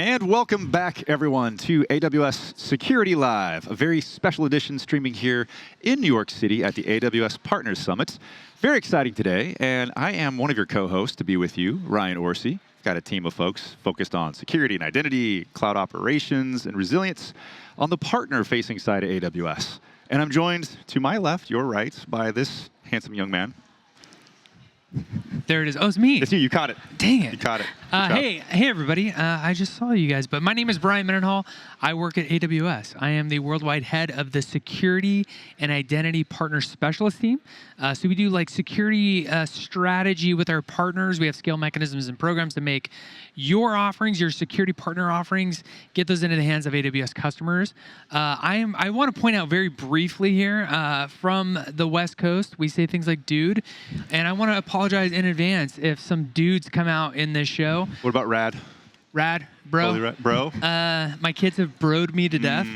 And welcome back, everyone, to AWS Security Live, a very special edition streaming here in New York City at the AWS Partners Summit. Very exciting today, and I am one of your co-hosts to be with you, Ryan Orsi. Got a team of folks focused on security and identity, cloud operations, and resilience on the partner-facing side of AWS. And I'm joined to my left, your right, by this handsome young man. There it is. Oh, it's me. It's you. You caught it. Dang it. You caught it. Hey, everybody. I just saw you guys, but my name is Brian Mendenhall. I work at AWS. I am the worldwide head of the Security and Identity Partner Specialist team. So we do like security strategy with our partners. We have scale mechanisms and programs to make your offerings, your security partner offerings, get those into the hands of AWS customers. I want to point out very briefly here, from the West Coast, we say things like dude, and I want to apologize in advance if some dudes come out in this show. What about rad? Rad, bro. Totally rad. Bro? My kids have broed me to death.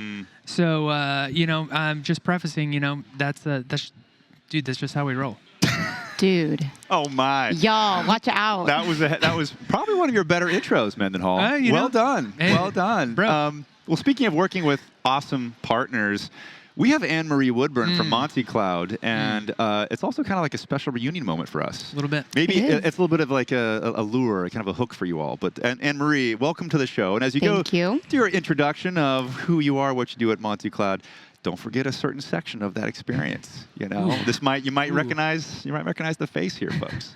So, I'm just prefacing, dude, that's just how we roll. Dude. Oh, my. Y'all, watch out. That was probably one of your better intros, Mendenhall. Well done. Hey, well done. Bro. Well, speaking of working with awesome partners, we have Ann Marie Woodburn from MontyCloud, and it's also kind of like a special reunion moment for us. A little bit. Maybe it's a little bit of like a lure, kind of a hook for you all. But Ann Marie, welcome to the show. And as you go to your introduction of who you are, what you do at MontyCloud, don't forget a certain section of that experience. You know, you might recognize the face here, folks.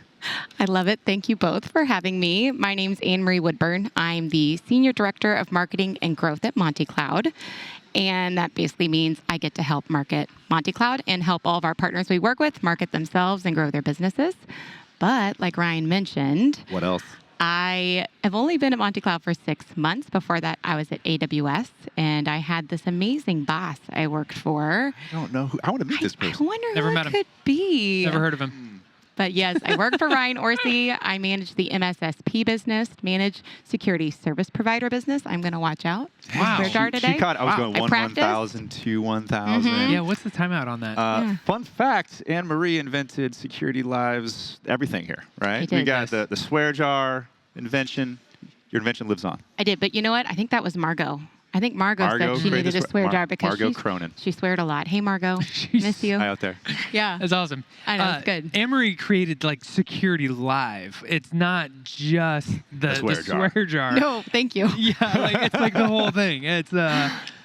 I love it. Thank you both for having me. My name's Ann Marie Woodburn. I'm the Senior Director of Marketing and Growth at MontyCloud. And that basically means I get to help market MontyCloud and help all of our partners we work with market themselves and grow their businesses. But like Ryan mentioned, what else? I have only been at MontyCloud for 6 months. Before that, I was at AWS, and I had this amazing boss I worked for. I don't know who. I want to meet this person. I wonder who it could be. Never heard of him. But yes, I worked for Ryan Orsi. I manage the MSSP business, manage security service provider business. I'm going to watch out. Wow. Today. She caught, I was going 1,000, 2, 1,000. Yeah, what's the timeout on that? Fun fact, Ann Marie invented Security Live's everything here, right? I did. We got the swear jar invention. Your invention lives on. I did, but you know what? I think that was Margot. I think Margot said she needed a swear jar because she sweared a lot. Hey, Margot. Miss you. Hi out there. Yeah. That's awesome. I know, it's good. Ann Marie created like Security Live. It's not just the swear jar. No, thank you. Yeah, it's like the whole thing. It's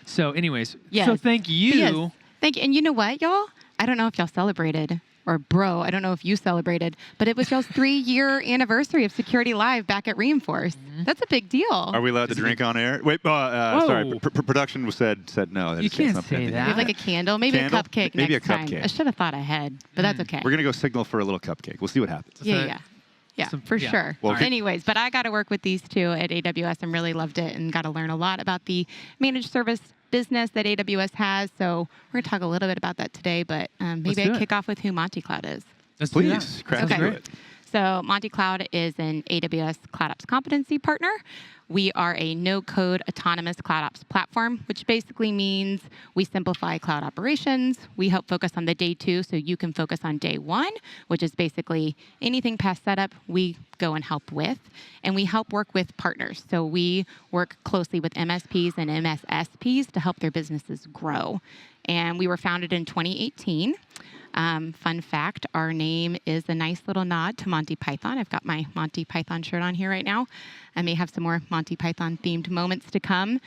so anyways. Yes. So thank you. Yes. Thank you. And you know what, y'all? I don't know if y'all celebrated. Or bro, I don't know if you celebrated, but it was y'all's 3-year anniversary of Security Live back at Reinforce. That's a big deal. Are we allowed to drink on air? Wait, sorry. Production said no. You can't say that. We have like a candle, maybe a cupcake maybe next time. I should have thought ahead, but that's okay. We're gonna go signal for a little cupcake. We'll see what happens. Yeah, for sure. Well, anyways, but I got to work with these two at AWS and really loved it and got to learn a lot about the managed service business that AWS has. So we're going to talk a little bit about that today, but maybe I kick off with who MontyCloud is. Please, crash into it. So MontyCloud is an AWS CloudOps competency partner. We are a no-code autonomous CloudOps platform, which basically means we simplify cloud operations. We help focus on the day 2 so you can focus on day 1, which is basically anything past setup we go and help with. And we help work with partners. So we work closely with MSPs and MSSPs to help their businesses grow. And we were founded in 2018. Fun fact, our name is a nice little nod to Monty Python. I've got my Monty Python shirt on here right now. I may have some more Monty Python themed moments to come.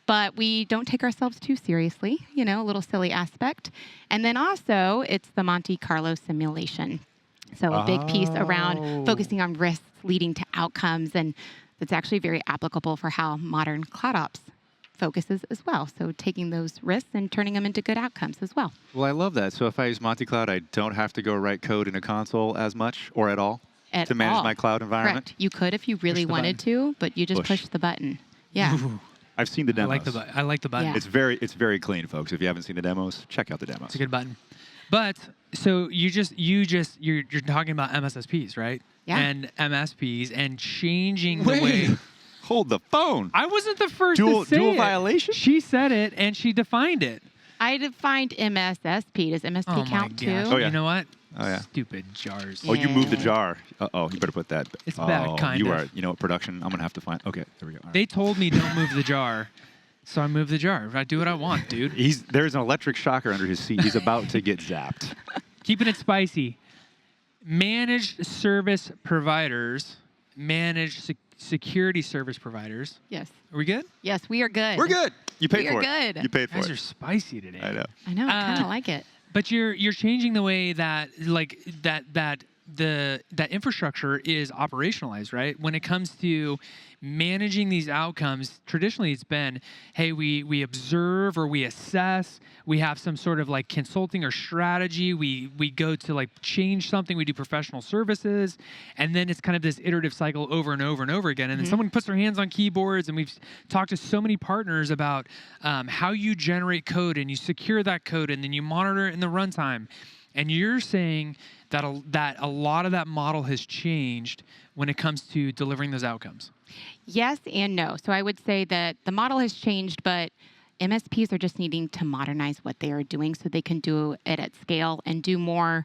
But we don't take ourselves too seriously, a little silly aspect. And then also, it's the Monte Carlo simulation. So a big piece around focusing on risks leading to outcomes. And that's actually very applicable for how modern CloudOps focuses as well. So taking those risks and turning them into good outcomes as well. Well, I love that. So if I use MontyCloud, I don't have to go write code in a console as much or at all to manage my cloud environment? Correct. You could if you really wanted to, but you just push the button. Yeah. Ooh. I've seen the demos. I like the button. Yeah. It's very clean, folks. If you haven't seen the demos, check out the demos. It's a good button. But so you're talking about MSSPs, right? Yeah. And MSPs and changing the way. Hold the phone. I wasn't the first to say dual it. violation? She said it and she defined it. I defined MSSP. Does MSP count too? Oh, yeah. You know what? Oh, yeah. Stupid jars. Oh, you moved the Yeah. jar. Uh-oh, you better put that. It's oh, bad, kind you of. are. You know what, production? I'm going to have to find. Okay, there we go. All right. They told me don't move the jar, so I moved the jar. I do what I want, dude. There's an electric shocker under his seat. He's about to get zapped. Keeping it spicy. Managed service providers, security service providers. Yes. Are we good? Yes, we are good. We're good. You paid We for are it. good. You paid for You guys it. are spicy today. I know. I know. I kind of like it. But you're changing the way that that infrastructure is operationalized, right? When it comes to managing these outcomes, traditionally it's been, hey, we observe or we assess, we have some sort of like consulting or strategy, we go to like change something, we do professional services, and then it's kind of this iterative cycle over and over and over again. And then someone puts their hands on keyboards, and we've talked to so many partners about how you generate code and you secure that code and then you monitor it in the runtime. And you're saying that a lot of that model has changed when it comes to delivering those outcomes. Yes and no. So I would say that the model has changed, but MSPs are just needing to modernize what they are doing so they can do it at scale and do more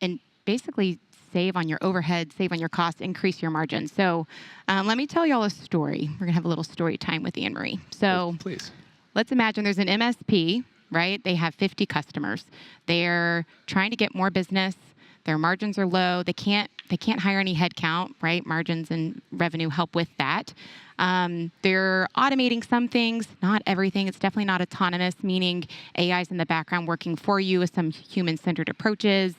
and basically save on your overhead, save on your costs, increase your margins. So let me tell y'all a story. We're going to have a little story time with Ann Marie. So Please. let's imagine there's an MSP, right? They have 50 customers. They're trying to get more business. Their margins are low. They can't hire any headcount, right? Margins and revenue help with that. They're automating some things, not everything. It's definitely not autonomous, meaning AI's in the background working for you with some human-centered approaches.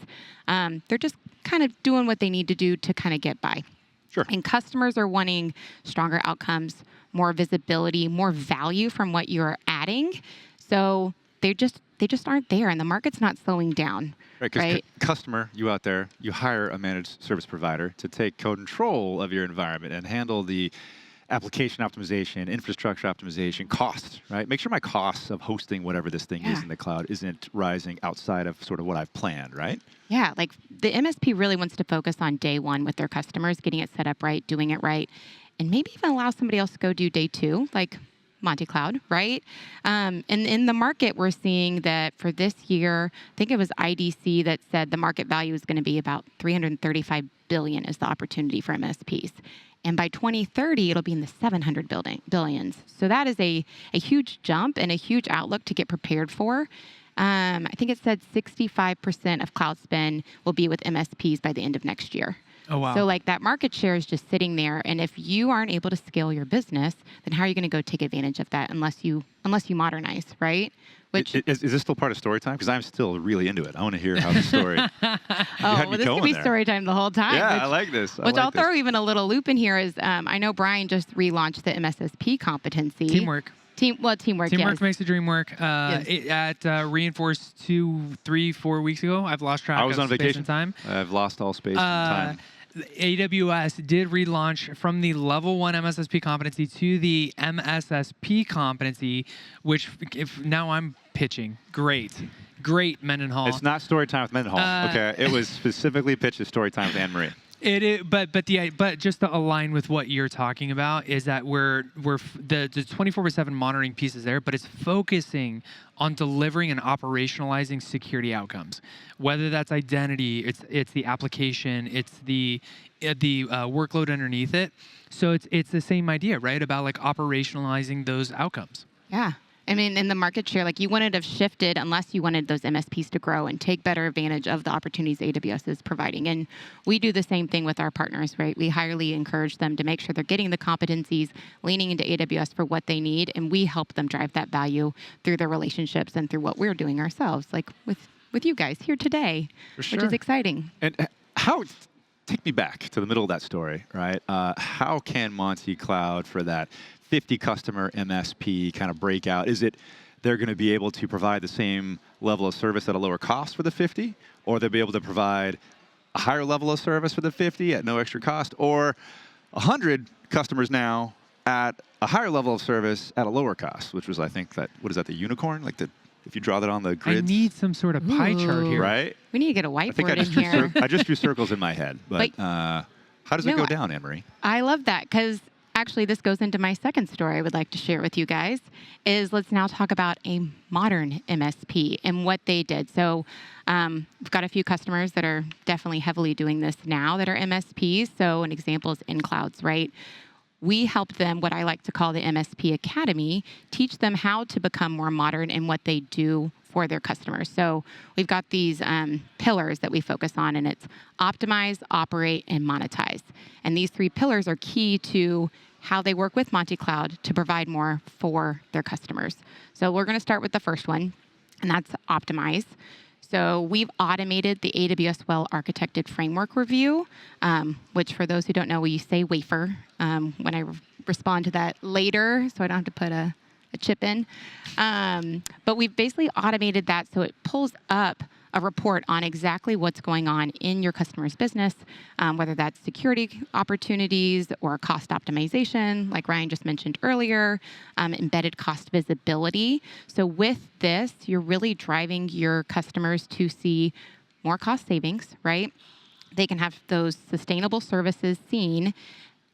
They're just kind of doing what they need to do to kind of get by. Sure. And customers are wanting stronger outcomes, more visibility, more value from what you're adding. So they just aren't there, and the market's not slowing down. Right, because right? customer, you out there, you hire a managed service provider to take control of your environment and handle the application optimization, infrastructure optimization, cost, right? Make sure my costs of hosting whatever this thing is in the cloud isn't rising outside of sort of what I've planned, right? Yeah, like the MSP really wants to focus on day one with their customers, getting it set up right, doing it right, and maybe even allow somebody else to go do day two, like MontyCloud, right? And in the market, we're seeing that for this year, I think it was IDC that said the market value is going to be about $335 billion is the opportunity for MSPs. And by 2030, it'll be in the $700 billions. So that is a huge jump and a huge outlook to get prepared for. I think it said 65% of cloud spend will be with MSPs by the end of next year. Oh, wow. So like that market share is just sitting there, and if you aren't able to scale your business, then how are you going to go take advantage of that unless you modernize, right? Which Is this still part of story time? Because I'm still really into it. I want to hear how the story. this could be story time the whole time. Yeah, I like this. Which I'll throw even a little loop in here is I know Brian just relaunched the MSSP competency. Teamwork. Teamwork. Teamwork Yes. makes the dream work. Yes. At Reinforce 2, 3, 4 weeks ago, I've lost track I was of on space vacation. and time. I've lost all space and time. AWS did relaunch from the level 1 MSSP competency to the MSSP competency, which if now I'm pitching. Great, Mendenhall. It's not story time with Mendenhall. Okay, it was specifically pitched as story time with Ann Marie. It is, but just to align with what you're talking about is that the 24/7 monitoring piece is there, but it's focusing on delivering and operationalizing security outcomes. Whether that's identity, it's the application, it's the workload underneath it. So it's the same idea, right? About like operationalizing those outcomes. Yeah. I mean, in the market share, like you wouldn't have shifted unless you wanted those MSPs to grow and take better advantage of the opportunities AWS is providing. And we do the same thing with our partners, right? We highly encourage them to make sure they're getting the competencies, leaning into AWS for what they need, and we help them drive that value through their relationships and through what we're doing ourselves, like with you guys here today, which is exciting. And take me back to the middle of that story, right? How can MontyCloud for that 50 customer MSP kind of breakout? Is it they're going to be able to provide the same level of service at a lower cost for the 50, or they'll be able to provide a higher level of service for the 50 at no extra cost, or 100 customers now at a higher level of service at a lower cost, which was, I think, the unicorn? Like if you draw that on the grid. I need some sort of pie chart here. Right? We need to get a whiteboard in here. I just drew circles in my head. But how does it go down, Ann Marie? I love that because actually, this goes into my second story I would like to share with you guys, is let's now talk about a modern MSP and what they did. So we've got a few customers that are definitely heavily doing this now that are MSPs. So an example is InClouds, right? We helped them, what I like to call the MSP Academy, teach them how to become more modern in what they do for their customers. So we've got these pillars that we focus on, and it's optimize, operate, and monetize. And these 3 pillars are key to how they work with MontyCloud to provide more for their customers. So we're going to start with the first one, and that's optimize. So we've automated the AWS well-architected framework review, which for those who don't know, we say wafer when I respond to that later, so I don't have to put a chip in. But we've basically automated that so it pulls up a report on exactly what's going on in your customer's business, whether that's security opportunities or cost optimization, like Ryan just mentioned earlier, embedded cost visibility. So with this, you're really driving your customers to see more cost savings, right? They can have those sustainable services seen,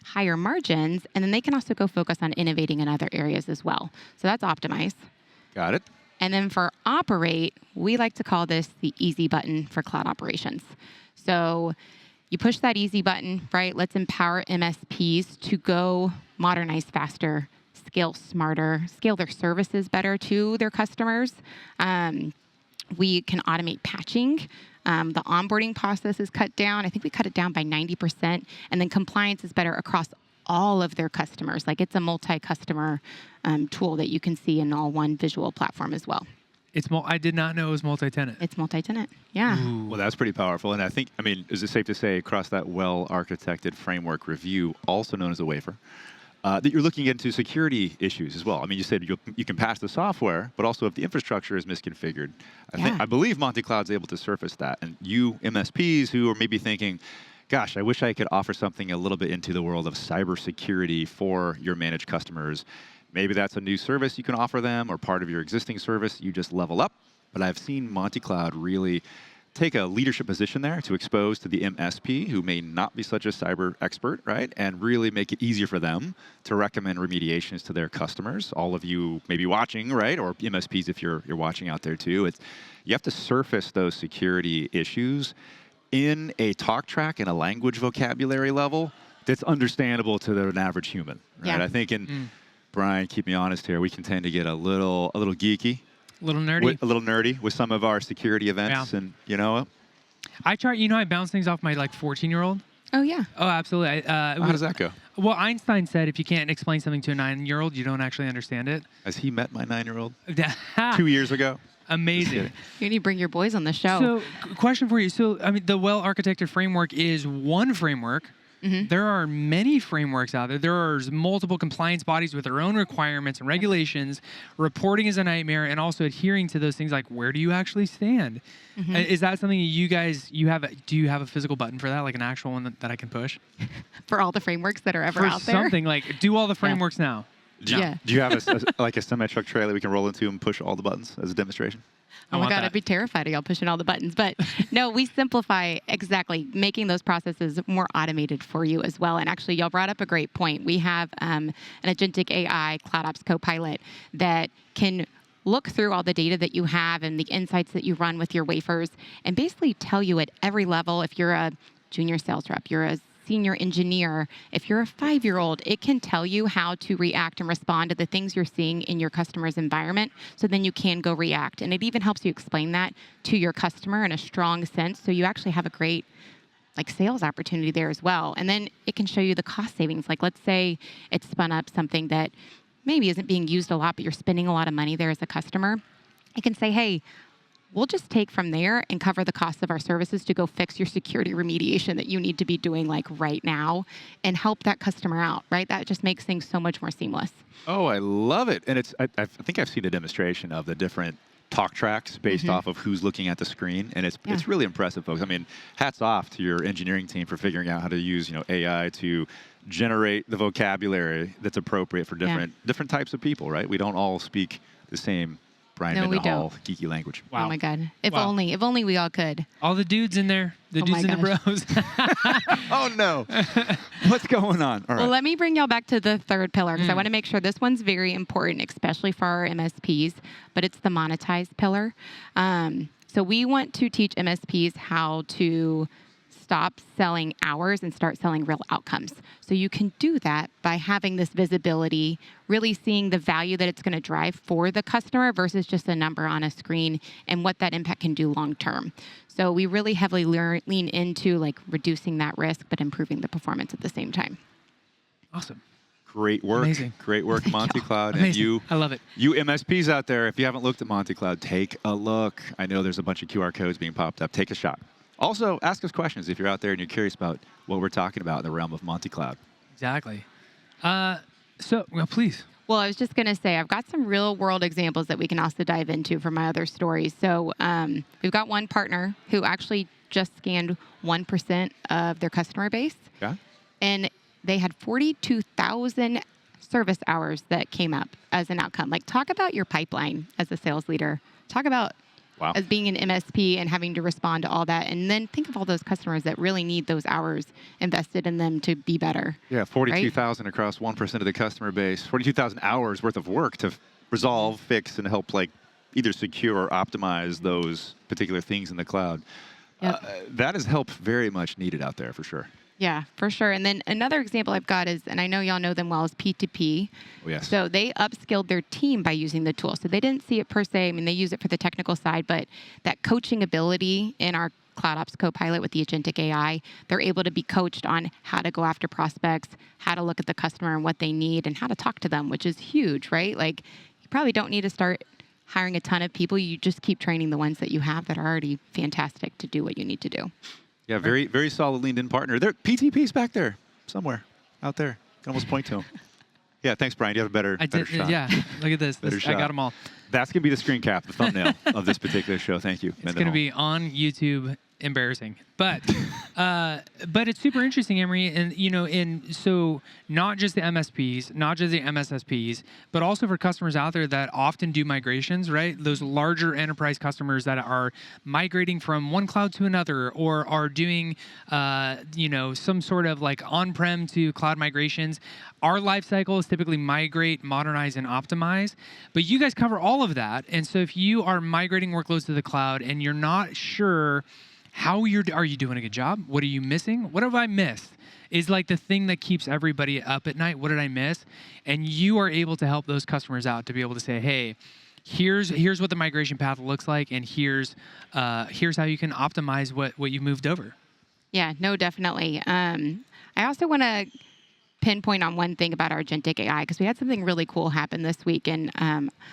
higher margins, and then they can also go focus on innovating in other areas as well. So that's optimize. Got it. And then for operate, we like to call this the easy button for cloud operations. So you push that easy button, right? Let's empower MSPs to go modernize faster, scale smarter, scale their services better to their customers. We can automate patching. The onboarding process is cut down. I think we cut it down by 90%. And then compliance is better across all of their customers. Like it's a multi-customer tool that you can see in all one visual platform as well. I did not know it was multi-tenant. It's multi-tenant, yeah. Ooh. Well, that's pretty powerful. And I think, I mean, is it safe to say across that well-architected framework review, also known as a wafer, that you're looking into security issues as well? I mean, you said you can patch the software, but also if the infrastructure is misconfigured, I believe MontyCloud's able to surface that. And you MSPs who are maybe thinking, gosh, I wish I could offer something a little bit into the world of cybersecurity for your managed customers. Maybe that's a new service you can offer them or part of your existing service. You just level up. But I've seen MontyCloud really take a leadership position there to expose to the MSP who may not be such a cyber expert, right? And really make it easier for them to recommend remediations to their customers. All of you may be watching, right? Or MSPs if you're watching out there too. You have to surface those security issues in a talk track and a language vocabulary level that's understandable to an average human, right? Yeah. I think, Brian, keep me honest here, we can tend to get a little geeky. A little nerdy. With some of our security events, yeah. And you know. I bounce things off my 14-year-old. Oh, yeah. Oh, absolutely. How does that go? Well, Einstein said if you can't explain something to a 9-year-old, you don't actually understand it. Has he met my 9-year-old 2 years ago? Amazing. You need to bring your boys on the show. So, question for you. So, I mean, the well-architected framework is one framework. Mm-hmm. There are many frameworks out there. There are multiple compliance bodies with their own requirements and regulations. Reporting is a nightmare, and also adhering to those things like where do you actually stand? Mm-hmm. Is that something you guys do you have a physical button for that, like an actual one that I can push? For all the frameworks that are ever for out there? something like do all the frameworks now. Do you have a semi-truck trailer we can roll into and push all the buttons as a demonstration? Oh my God, I'd be terrified of y'all pushing all the buttons. But no, we simplify exactly, making those processes more automated for you as well. And actually, y'all brought up a great point. We have an agentic AI CloudOps Copilot that can look through all the data that you have and the insights that you run with your wafers and basically tell you at every level, if you're a junior sales rep, you're a senior engineer, if you're a 5-year-old, it can tell you how to react and respond to the things you're seeing in your customer's environment, so then you can go react. And it even helps you explain that to your customer in a strong sense, so you actually have a great sales opportunity there as well. And then it can show you the cost savings. Like let's say it's spun up something that maybe isn't being used a lot, but you're spending a lot of money there as a customer. It can say, hey, we'll just take from there and cover the cost of our services to go fix your security remediation that you need to be doing right now and help that customer out, right? That just makes things so much more seamless. Oh, I love it. And I think I've seen a demonstration of the different talk tracks based off of who's looking at the screen. And it's really impressive, folks. I mean, hats off to your engineering team for figuring out how to use AI to generate the vocabulary that's appropriate for different types of people, right? We don't all speak the same Brian No, we Mendenhall geeky language. Wow. Oh my God. If Wow. only we all could. All the dudes in there, the Oh dudes my and the gosh. bros. Oh no, what's going on? All right. Well, let me bring y'all back to the third pillar because I Mm. want to make sure this one's very important, especially for our MSPs, but it's the monetize pillar. So we want to teach MSPs how to stop selling hours and start selling real outcomes. So you can do that by having this visibility, really seeing the value that it's going to drive for the customer versus just a number on a screen and what that impact can do long term. So we really heavily lean into like reducing that risk, but improving the performance at the same time. Awesome. Great work. Amazing. Great work, MontyCloud. And Amazing. I love it. you MSPs out there, if you haven't looked at MontyCloud, take a look. I know there's a bunch of QR codes being popped up. Take a shot. Also, ask us questions if you're out there and you're curious about what we're talking about in the realm of MontyCloud. Exactly. Well, please. Well, I was just going to say, I've got some real world examples that we can also dive into from my other stories. So we've got one partner who actually just scanned 1% of their customer base. Yeah? And they had 42,000 service hours that came up as an outcome. Like, talk about your pipeline as a sales leader. Talk about Wow. as being an MSP and having to respond to all that. And then think of all those customers that really need those hours invested in them to be better. Yeah, 42,000 across 1% of the customer base, 42,000 hours worth of work to resolve, fix, and help like either secure or optimize those particular things in the cloud. Yep. That is help very much needed out there for sure. Yeah, for sure. And then another example I've got is, and I know y'all know them well, is P2P. Oh, yes. So they upskilled their team by using the tool. So they didn't see it per se. I mean, they use it for the technical side, but that coaching ability in our CloudOps Copilot with the agentic AI, they're able to be coached on how to go after prospects, how to look at the customer and what they need, and how to talk to them, which is huge, right? Like, you probably don't need to start hiring a ton of people. You just keep training the ones that you have that are already fantastic to do what you need to do. Yeah, very, very solid leaned-in partner. There, PTP's back there somewhere out there. Can almost point to him. Yeah, thanks, Brian. You have a better shot. Yeah, look at this. Better I shot. got them all. That's going to be the screen cap, the thumbnail of this particular show. Thank you. It's going to be on YouTube. Embarrassing, but it's super interesting, Ann Marie, and so not just the MSPs, not just the MSSPs, but also for customers out there that often do migrations, right? Those larger enterprise customers that are migrating from one cloud to another, or are doing, some sort of like on-prem to cloud migrations. Our life cycle is typically migrate, modernize, and optimize, but you guys cover all of that. And so if you are migrating workloads to the cloud and you're not sure are you doing a good job? What are you missing? What have I missed? Is like the thing that keeps everybody up at night. What did I miss? And you are able to help those customers out to be able to say, hey, here's what the migration path looks like, and here's how you can optimize what you moved over. Yeah, no, definitely. I also want to pinpoint on one thing about our agentic AI, because we had something really cool happen this week, and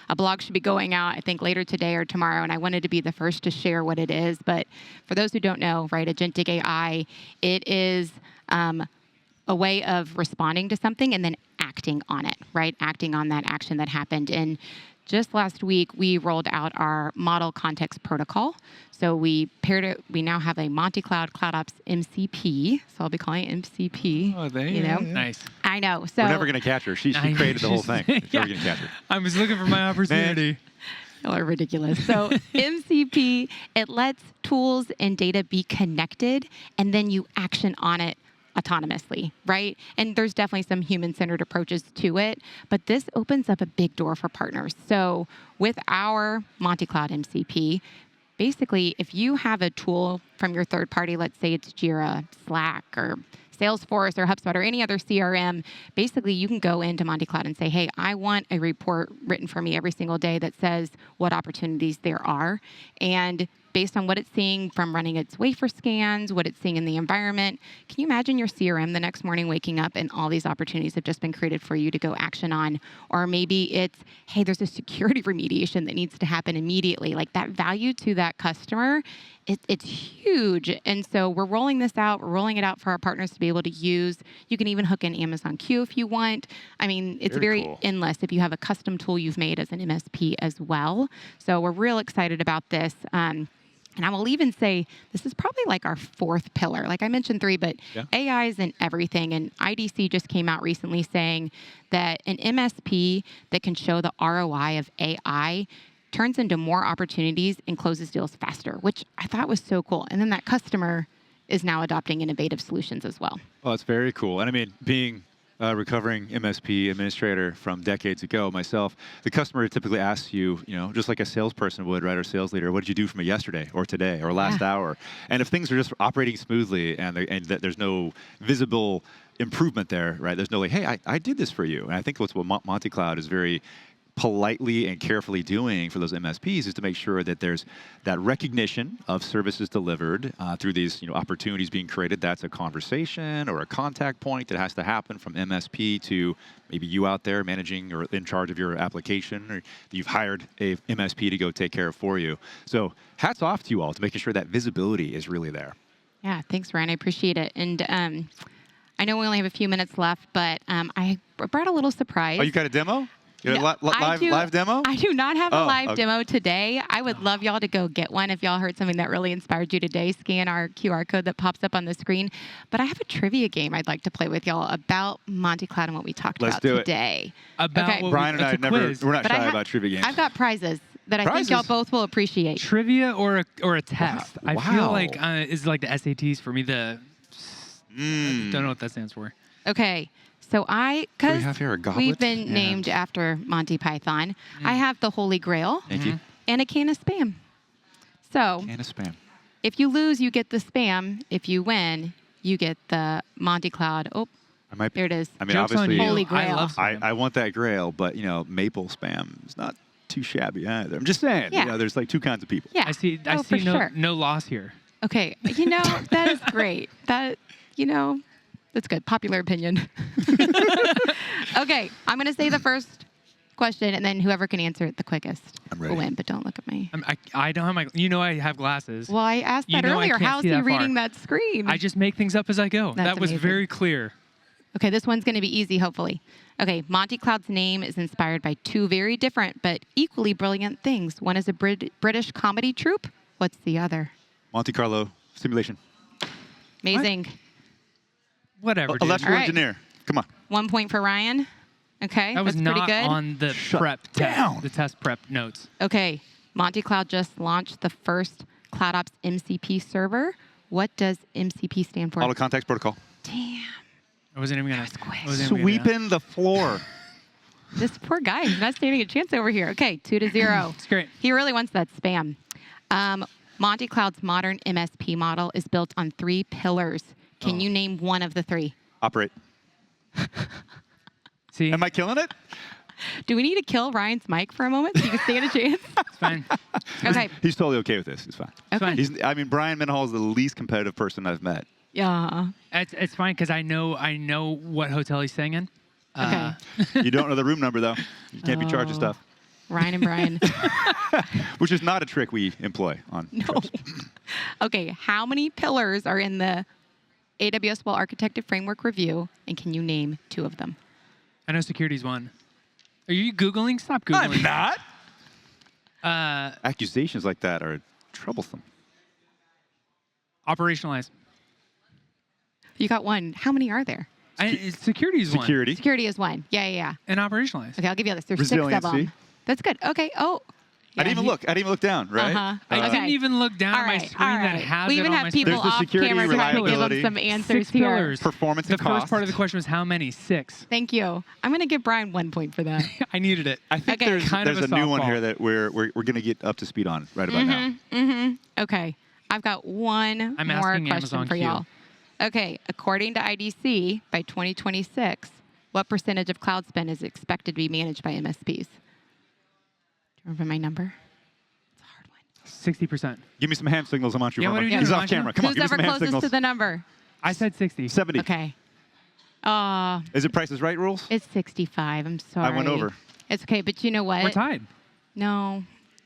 a blog should be going out, I think, later today or tomorrow, and I wanted to be the first to share what it is. But for those who don't know, right, agentic AI, it is a way of responding to something and then acting on it, right? Acting on that action that happened. And just last week, we rolled out our model context protocol. So we paired it. We now have a MontyCloud CloudOps MCP. So I'll be calling it MCP. Oh, there you know? Nice. I know. So We're never going to catch her. She created the whole thing. We're never going to catch her. I was looking for my opportunity. Y'all are ridiculous. So MCP, it lets tools and data be connected, and then you action on it autonomously, right? And there's definitely some human-centered approaches to it, but this opens up a big door for partners. So with our MontyCloud MCP, basically, if you have a tool from your third party, let's say it's Jira, Slack, or Salesforce, or HubSpot, or any other CRM, basically you can go into MontyCloud and say, hey, I want a report written for me every single day that says what opportunities there are. And based on what it's seeing from running its wafer scans, what it's seeing in the environment, can you imagine your CRM the next morning waking up and all these opportunities have just been created for you to go action on? Or maybe it's, hey, there's a security remediation that needs to happen immediately. Like, that value to that customer, it's huge. And so we're rolling this out. We're rolling it out for our partners to be able to use. You can even hook in Amazon Q if you want. I mean, it's very cool. endless if you have a custom tool you've made as an MSP as well. So we're real excited about this. And I will even say this is probably like our fourth pillar. Like I mentioned 3, but Yeah. AI is in everything. And IDC just came out recently saying that an MSP that can show the ROI of AI turns into more opportunities and closes deals faster, which I thought was so cool. And then that customer is now adopting innovative solutions as well. Well, that's very cool. And I mean, being a recovering MSP administrator from decades ago myself, the customer typically asks you, just like a salesperson would, right, or sales leader, what did you do for me yesterday or today or last hour? And if things are just operating smoothly and there's no visible improvement there, right, there's no like, hey, I did this for you. And I think what MontyCloud is very politely and carefully doing for those MSPs is to make sure that there's that recognition of services delivered through these opportunities being created. That's a conversation or a contact point that has to happen from MSP to maybe you out there managing or in charge of your application, or you've hired a MSP to go take care of for you. So hats off to you all to making sure that visibility is really there. Yeah, thanks, Ryan. I appreciate it. And I know we only have a few minutes left, but I brought a little surprise. Oh, you got a demo? No, live demo? I do not have a live okay. demo today. I would love y'all to go get one if y'all heard something that really inspired you today. Scan our QR code that pops up on the screen. But I have a trivia game I'd like to play with y'all about MontyCloud and what we talked about today. Brian and I we're not shy about trivia games. I've got prizes that I think y'all both will appreciate. Trivia or a test. Wow. I feel like it's like the SATs for me. I don't know what that stands for. Okay. So because we've been named after Monty Python, I have the Holy Grail and a can of Spam. So can of Spam. If you lose, you get the Spam. If you win, you get the MontyCloud. Oh, there it is. I mean, obviously, Holy Grail. I want that Grail, but maple Spam is not too shabby either. I'm just saying. Yeah. There's like two kinds of people. Yeah. I see no loss here. Okay. That is great. That's good. Popular opinion. Okay, I'm going to say the first question, and then whoever can answer it the quickest will win. But don't look at me. I don't have my. I have glasses. Well, I asked that earlier. How's he reading that screen? I just make things up as I go. That was very clear. Okay, this one's going to be easy, hopefully. Okay, MontyCloud's name is inspired by two very different but equally brilliant things. One is a British comedy troupe. What's the other? Monte Carlo simulation. Amazing. Whatever. Electrical engineer. Come on. 1 point for Ryan. Okay, that was that's pretty not good. on the the test prep notes. Okay, MontyCloud just launched the first CloudOps MCP server. What does MCP stand for? Auto Context Protocol. Damn. I wasn't even gonna. Sweeping the floor. This poor guy, he's not standing a chance over here. Okay, 2-0. It's great. He really wants that Spam. MontyCloud's modern MSP model is built on 3 pillars. Can you name one of the 3? Operate. See? Am I killing it? Do we need to kill Ryan's mic for a moment so you can stand a chance? It's fine. Okay. He's totally okay with this. It's fine. Okay. Brian Mendenhall is the least competitive person I've met. Yeah. It's fine because I know what hotel he's staying in. Okay. You don't know the room number though. You can't be charged with stuff. Ryan and Brian. Which is not a trick we employ on trips. Okay. How many pillars are in the AWS Well-Architected Framework Review, and can you name 2 of them? I know security's one. Are you Googling? Stop Googling. I'm not. Accusations like that are troublesome. Operationalize. You got 1. How many are there? Security is one. Security is 1. Yeah. And operationalize. Okay, I'll give you this. There's 6 of them. That's good. Okay. Oh. Yeah, I didn't even look down, right? I didn't even look down at my screen that has we it even on have my people screen. off camera trying to give them some answers 6 here. pillars. Performance and The cost. first part of the question was how many? 6. Thank you. I'm going to give Brian 1 point for that. I needed it. I think Okay. there's a new one here that we're going to get up to speed on right about now. Okay. I've got one I'm more asking question Amazon for Q. y'all. Okay. According to IDC, by 2026, what percentage of cloud spend is expected to be managed by MSPs? Do you remember my number? 60%. Give me some hand signals. I'm on you. Yeah, what are you doing? He's off camera. Come on, Who's give me ever some hand closest signals. to the number? I said 60. 70. Okay. Is it Price is Right rules? It's 65. I'm sorry. I went over. It's okay, but you know what? We're tied. No.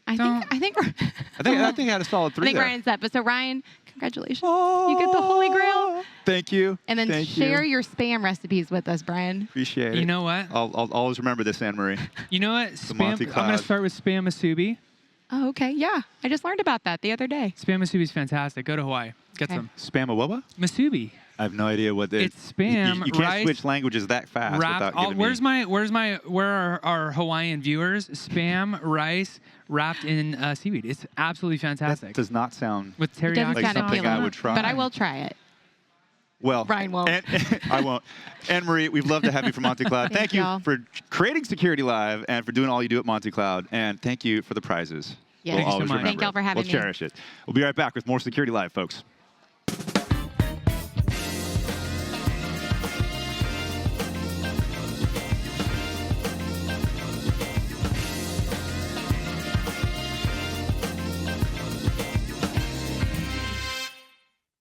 I think I think I had a solid 3 I think there. Ryan's up. But so Ryan, congratulations. You get the Holy Grail. Thank you. And then share your Spam recipes with us, Brian. Appreciate it. You know what? I'll always remember this, Ann Marie. You know what? I'm going MontyCloud. to start with Spam Asubi. Oh, okay. Yeah. I just learned about that the other day. Spam Masubi's fantastic. Go to Hawaii. Get some. Spam a what? Masubi. I have no idea what It's spam, You can't rice, switch languages that fast wrapped. without giving Where are our Hawaiian viewers? Spam, rice, wrapped in seaweed. It's absolutely fantastic. That does not sound With It doesn't teriyaki like sound sauce. something I appealing, would try. but I will try it. well. Brian won't. I won't. Ann Marie, we'd love to have you from MontyCloud. Thank you y'all. for creating Security Live and for doing all you do at MontyCloud. And thank you for the prizes. Yeah. We'll Thank you so always much. remember Thank y'all it. for having we'll me. cherish it. We'll be right back with more Security Live, folks.